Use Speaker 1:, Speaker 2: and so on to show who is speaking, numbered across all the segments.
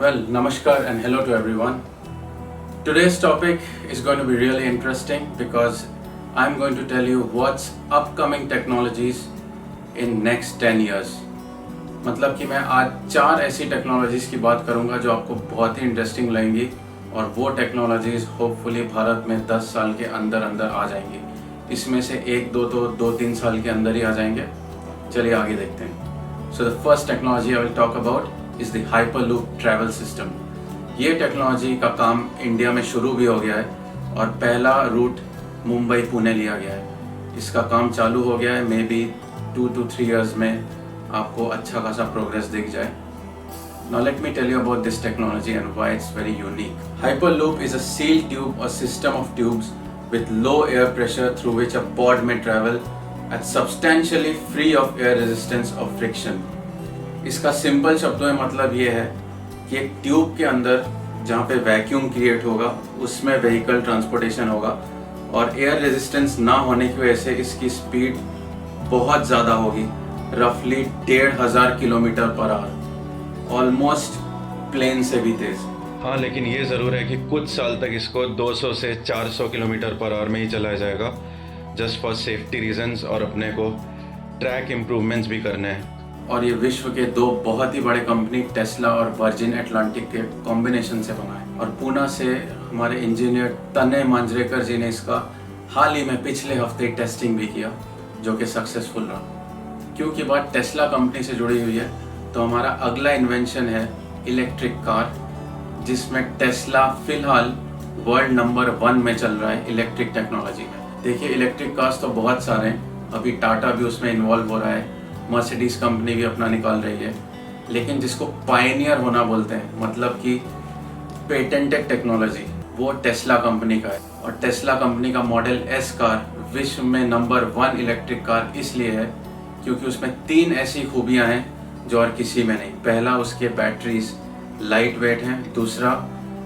Speaker 1: Well, namaskar and hello to everyone. Today's topic is going to be really interesting because I'm going to tell you what's upcoming technologies in next 10 years. मतलब कि मैं आज 4 ऐसी technologies की बात करूंगा जो आपको बहुत ही इंटरेस्टिंग लगेंगी और वो टेक्नोलॉजीज होपफुली भारत में 10 साल के अंदर अंदर आ जाएंगी. इसमें से एक दो तो 2-3 साल के अंदर ही आ जाएंगे. चलिए आगे देखते हैं. So the first technology I will talk about is the hyperloop travel system. ये टेक्नोलॉजी का काम इंडिया में शुरू भी हो गया है और पहला रूट मुंबई पुणे लिया गया है. इसका काम चालू हो गया है. मे बी 2 to 3 years में आपको अच्छा खासा प्रोग्रेस दिख जाए. Now let me tell you about this technology and why it's very unique. Hyperloop is a sealed tube or system of tubes with low air pressure through which a pod may travel at substantially free of air resistance or friction. इसका simple शब्दों में मतलब ये है कि एक tube के अंदर जहाँ पे वैक्यूम क्रिएट होगा उसमें व्हीकल ट्रांसपोर्टेशन होगा और एयर रेजिस्टेंस ना होने की वजह से इसकी स्पीड बहुत ज़्यादा होगी. रफली 1500 kilometre per hour, almost plane से भी तेज.
Speaker 2: हाँ, लेकिन ये ज़रूर है कि कुछ साल तक इसको 200 से 400 किलोमीटर पर आवर में ही चलाया जाएगा, जस्ट फॉर सेफ्टी रीजंस और अपने को ट्रैक इम्प्रूवमेंट्स भी करने हैं.
Speaker 1: और ये विश्व के 2 बहुत ही बड़े कंपनी टेस्ला और वर्जिन एटलांटिक के कॉम्बिनेशन से बना है. और पूना से हमारे इंजीनियर तने मांजरेकर जी ने इसका हाल ही में पिछले हफ्ते टेस्टिंग भी किया जो कि सक्सेसफुल रहा. क्योंकि बात टेस्ला कंपनी से जुड़ी हुई है तो हमारा अगला इन्वेंशन है इलेक्ट्रिक कार, जिसमें टेस्ला फिलहाल वर्ल्ड नंबर 1 में चल रहा है इलेक्ट्रिक टेक्नोलॉजी में. देखिए, इलेक्ट्रिक कार्स तो बहुत सारे हैं. अभी टाटा भी उसमें इन्वॉल्व हो रहा है, मर्सिडीज कंपनी भी अपना निकाल रही है. लेकिन जिसको पायनियर होना बोलते हैं, मतलब कि पेटेंटेड टेक्नोलॉजी, वो टेस्ला कंपनी का है. और टेस्ला कंपनी का मॉडल एस कार विश्व में नंबर 1 इलेक्ट्रिक कार इसलिए है क्योंकि उसमें 3 ऐसी खूबियां हैं जो और किसी में नहीं. पहला, उसके बैटरीज लाइट वेट हैं. दूसरा,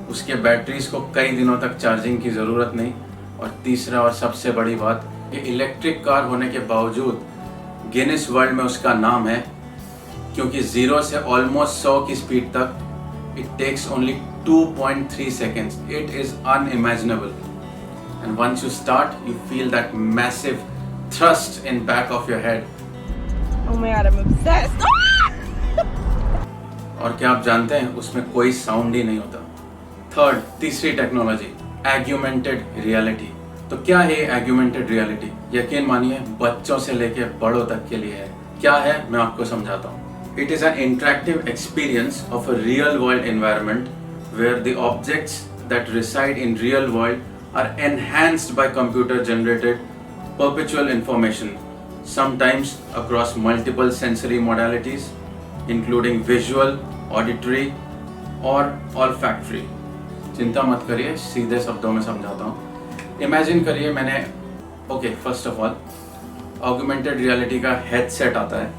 Speaker 1: उसके बैटरीज को कई दिनों तक चार्जिंग की ज़रूरत नहीं. और तीसरा और सबसे बड़ी बात, ये इलेक्ट्रिक कार होने के बावजूद गिनीज वर्ल्ड में उसका नाम है क्योंकि 0 से ऑलमोस्ट 100 की स्पीड तक it takes only 2.3 seconds. It is unimaginable. And once you start you feel that massive thrust in back of your head.
Speaker 3: Oh my god, I'm obsessed.
Speaker 1: और क्या आप जानते हैं उसमें कोई साउंड ही नहीं होता. थर्ड, तीसरी टेक्नोलॉजी, एग्यूमेंटेड रियलिटी. तो क्या है एग्यूमेंटेड रियलिटी? यकीन मानिए बच्चों से लेके बड़ों तक के लिए है. क्या है मैं आपको समझाता हूँ. It is an interactive experience of a real world environment where the objects that reside in real world are enhanced by computer generated perpetual information, sometimes across multiple sensory modalities including visual, auditory और olfactory. चिंता मत करिए, सीधे शब्दों में समझाता हूँ. Imagine करिए मैंने first of all augmented reality का हेडसेट आता है.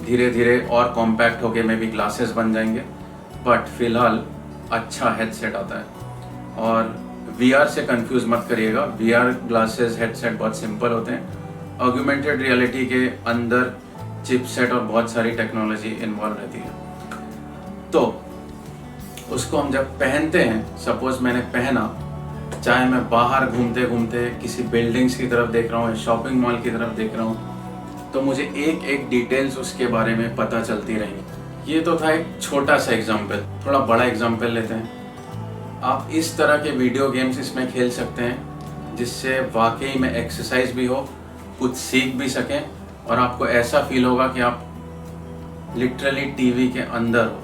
Speaker 1: धीरे धीरे और कॉम्पैक्ट होके में भी ग्लासेस बन जाएंगे, बट फिलहाल अच्छा हेडसेट आता है. और VR से कंफ्यूज मत करिएगा. VR ग्लासेस हेडसेट बहुत सिंपल होते हैं. ऑगमेंटेड रियलिटी के अंदर चिपसेट और बहुत सारी टेक्नोलॉजी इन्वॉल्व रहती है. तो उसको हम जब पहनते हैं, सपोज मैंने पहना, चाहे मैं बाहर घूमते घूमते किसी बिल्डिंग्स की तरफ देख रहा हूँ, शॉपिंग मॉल की तरफ देख रहा हूँ, तो मुझे एक एक डिटेल्स उसके बारे में पता चलती रहेंगी. ये तो था एक छोटा सा एग्जाम्पल. थोड़ा बड़ा एग्जाम्पल लेते हैं. आप इस तरह के वीडियो गेम्स इसमें खेल सकते हैं जिससे वाकई में एक्सरसाइज भी हो, कुछ सीख भी सकें और आपको ऐसा फील होगा कि आप लिटरली टीवी के अंदर हो.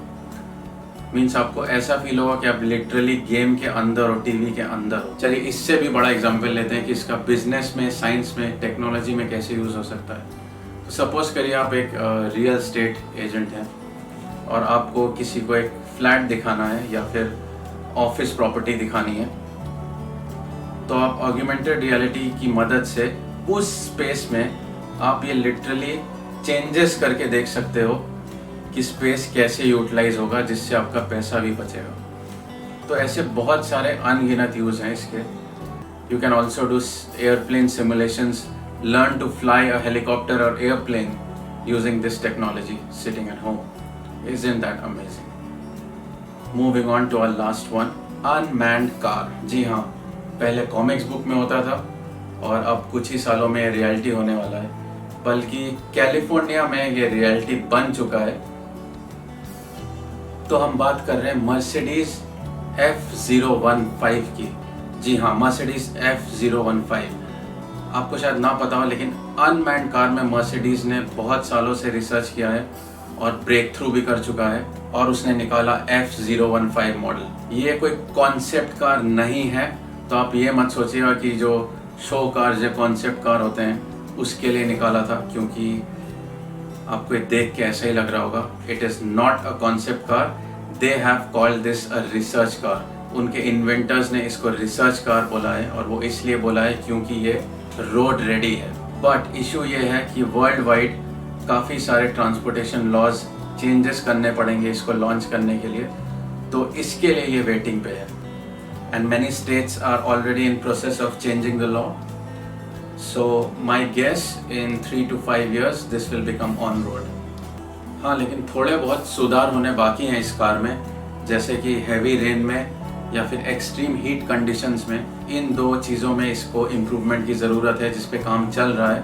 Speaker 1: मीन्स आपको ऐसा फील होगा कि आप लिटरली गेम के अंदर हो, टीवी के अंदर हो. चलिए इससे भी बड़ा एग्जांपल लेते हैं कि इसका बिजनेस में, साइंस में, टेक्नोलॉजी में कैसे यूज़ हो सकता है. तो सपोज करिए आप एक रियल एस्टेट एजेंट हैं और आपको किसी को एक फ्लैट दिखाना है या फिर ऑफिस प्रॉपर्टी दिखानी है. तो आप ऑगमेंटेड रियलिटी की मदद से उस स्पेस में आप ये लिटरली चेंजेस करके देख सकते हो कि स्पेस कैसे यूटिलाइज होगा जिससे आपका पैसा भी बचेगा. तो ऐसे बहुत सारे अनगिनत यूज़ हैं इसके. You can also do airplane simulations, learn to fly a helicopter और airplane using this technology sitting at home. Isn't that amazing? Moving on to our last one, unmanned car. जी हाँ, पहले कॉमिक्स बुक में होता था और अब कुछ ही सालों में रियलिटी होने वाला है, बल्कि कैलिफोर्निया में ये रियलिटी बन चुका है। तो हम बात कर रहे हैं मर्सिडीज F015 की। जी हाँ, मर्सिडीज F015। आपको शायद ना पता हो, लेकिन अनमैन्ड कार में मर्सिडीज ने बहुत सालों से रिसर्च किया है और ब्रेक थ्रू भी कर चुका है, और उसने निकाला F015 मॉडल। ये कोई कॉन्सेप्ट कार नहीं है, तो आप ये मत सोचिएगा कि जो शो कार या कॉन्सेप्ट कार होते हैं उसके लिए निकाला था, क्योंकि आपको ये देख के ऐसा ही लग रहा होगा। It is not a concept car, they have called this a research car. उनके इन्वेंटर्स ने इसको रिसर्च कार बोला है, और वो इसलिए बोला है क्योंकि ये रोड रेडी है। बट इशू ये है कि वर्ल्ड वाइड काफ़ी सारे ट्रांसपोर्टेशन लॉज चेंजेस करने पड़ेंगे इसको लॉन्च करने के लिए, तो इसके लिए ये वेटिंग पे है। And many states are already in process of changing the law, so my guess in 3 to 5 years this will become on road. हाँ, लेकिन थोड़े बहुत सुधार होने बाकी हैं इस कार में, जैसे कि हैवी रेन में या फिर एक्सट्रीम हीट कंडीशंस में। इन दो चीज़ों में इसको इम्प्रूवमेंट की ज़रूरत है, जिस पे काम चल रहा है,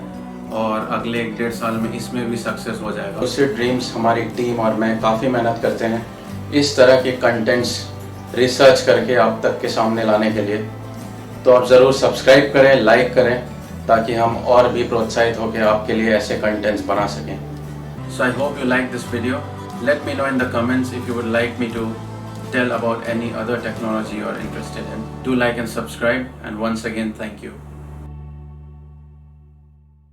Speaker 1: और अगले 1-1.5 साल में इसमें भी सक्सेस हो जाएगा। उससे ड्रीम्स हमारी टीम और मैं काफ़ी मेहनत करते हैं इस तरह के कंटेंट्स रिसर्च करके आप तक के सामने लाने के लिए। तो आप ज़रूर सब्सक्राइब करें, लाइक करें, ताकि हम और भी प्रोत्साहित होकर आपके लिए ऐसे कंटेंट्स बना सकें। So I hope you like this video. Let me know in the comments if you would like me to tell about any other technology you're interested in. Do like and subscribe, and once again, thank you.